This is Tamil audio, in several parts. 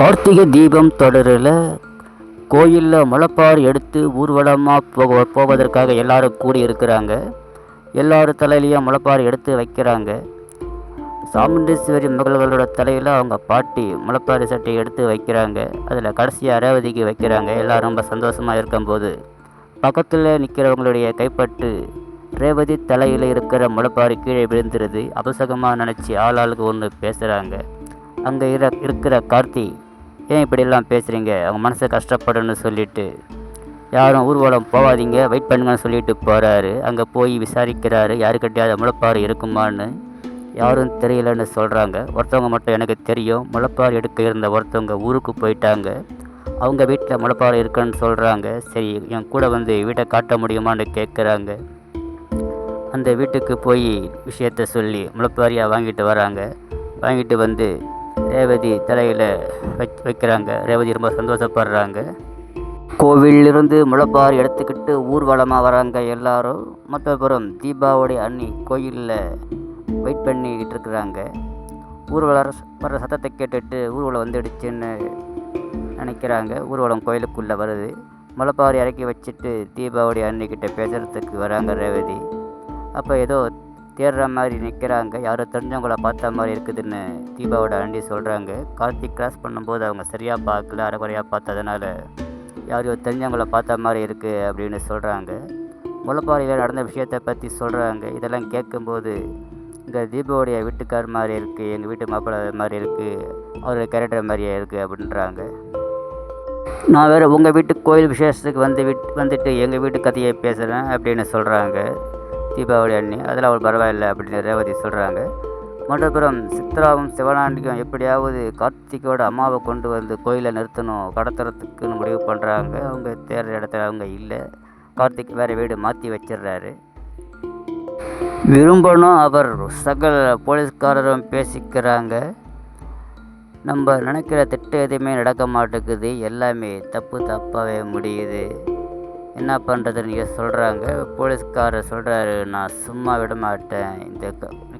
கார்த்திகை தீபம் தொடரில் கோயிலில் முளைப்பாரி எடுத்து ஊர்வலமாக போவதற்காக எல்லாரும் கூடி இருக்கிறாங்க. எல்லாரும் தலையிலையும் முளைப்பாரி எடுத்து வைக்கிறாங்க. சாமுண்டீஸ்வரி மகள்களோட தலையில் அவங்க பாட்டி முளைப்பாரி சட்டை எடுத்து வைக்கிறாங்க. அதில் கடைசியாக ரேவதிக்கு வைக்கிறாங்க. எல்லோரும் ரொம்ப சந்தோஷமாக இருக்கும்போது பக்கத்தில் நிற்கிறவங்களுடைய கைப்பட்டு ரேவதி தலையில் இருக்கிற முளைப்பாரி கீழே விழுந்துருது. அபசகமாக நினச்சி ஆளாளுக்கு ஒன்று பேசுகிறாங்க. அங்கே இருக்கிற கார்த்தி, ஏன் இப்படியெல்லாம் பேசுகிறீங்க, அவங்க மனசை கஷ்டப்படுன்னு சொல்லிட்டு யாரும் ஊர்வலம் போகாதீங்க, வெயிட் பண்ணுங்கன்னு சொல்லிட்டு போகிறாரு. அங்கே போய் விசாரிக்கிறாரு, யாருக்கிட்டையாவது முளைப்பாரி இருக்குமான்னு. யாரும் தெரியலன்னு சொல்கிறாங்க. ஒருத்தவங்க மட்டும் எனக்கு தெரியும், முளைப்பாரி எடுக்க இருந்த ஒருத்தவங்க ஊருக்கு போயிட்டாங்க, அவங்க வீட்டில் முளைப்பாரி இருக்குன்னு சொல்கிறாங்க. சரி, என் கூட வந்து வீட்டை காட்ட முடியுமான்னு கேட்குறாங்க. அந்த வீட்டுக்கு போய் விஷயத்த சொல்லி முளைப்பாரியாக வாங்கிட்டு வராங்க. வாங்கிட்டு வந்து ரேவதி தலையில் வைக்கிறாங்க. ரேவதி ரொம்ப சந்தோஷப்படுறாங்க. கோவிலிருந்து முளைப்பாரி எடுத்துக்கிட்டு ஊர்வலமாக வராங்க எல்லாரும். மற்றபுறம் தீபாவளி அன்னி கோயிலில் வெயிட் பண்ணிக்கிட்டு இருக்கிறாங்க. ஊர்வலம் வர சத்தத்தை கேட்டுட்டு ஊர்வலம் வந்துடுச்சுன்னு நினைக்கிறாங்க. ஊர்வலம் கோயிலுக்குள்ளே வருது. முளைப்பாரி இறக்கி வச்சுட்டு தீபாவளி அன்னிக்கிட்ட பேசுகிறதுக்கு வராங்க ரேவதி. அப்போ ஏதோ தேடுற மாதிரி நிற்கிறாங்க. யாரோ தெரிஞ்சவங்கள பார்த்த மாதிரி இருக்குதுன்னு தீபாவோட அண்டி சொல்கிறாங்க. கார்த்திக் கிராஸ் பண்ணும்போது அவங்க சரியாக பார்க்கல, அரைக்குறையாக பார்த்ததுனால யாரையோ தெரிஞ்சவங்கள பார்த்த மாதிரி இருக்குது அப்படின்னு சொல்கிறாங்க. முளைப்பாரியில் நடந்த விஷயத்தை பற்றி சொல்கிறாங்க. இதெல்லாம் கேட்கும்போது இங்கே தீபாவோடைய வீட்டுக்கார் மாதிரி இருக்குது, எங்கள் வீட்டு மாப்பிள்ளை மாதிரி இருக்குது, அவரோட கேரக்டர் மாதிரியே இருக்குது அப்படின்றாங்க. நான் வேறு உங்கள் வீட்டு கோயில் விசேஷத்துக்கு வந்துட்டு எங்கள் வீட்டு கதையை பேசுகிறேன் அப்படின்னு சொல்கிறாங்க தீபாவளி அண்ணி. அதில் அவள் பரவாயில்லை அப்படின்னு ரேவதி சொல்கிறாங்க. மறுபுறம் சித்ராவும் சிவனாண்டியும் எப்படியாவது கார்த்திகோட அம்மாவை கொண்டு வந்து கோயிலை நிறுத்தணும், கடத்துறதுக்குன்னு முடிவு பண்ணுறாங்க. அவங்க தேடுற இடத்துல அவங்க இல்லை. கார்த்திக் வேறு வீடு மாற்றி வச்சிடுறாரு. விரும்பணும் அவர் சகல போலீஸ்காரரும் பேசிக்கிறாங்க. நம்ம நினைக்கிற திட்டம் எதுவுமே நடக்க மாட்டேங்குது, எல்லாமே தப்பாகவே முடியுது, என்ன பண்ணுறதுன்னு சொல்கிறாங்க. போலீஸ்காரர் சொல்கிறாரு, நான் சும்மா விட மாட்டேன், இந்த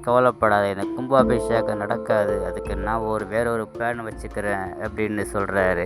கவலைப்படாத, இந்த கும்பாபிஷேகம் நடக்காது, அதுக்கு நான் வேற ஒரு பிளான் வச்சுக்கிறேன் அப்படின்னு சொல்கிறாரு.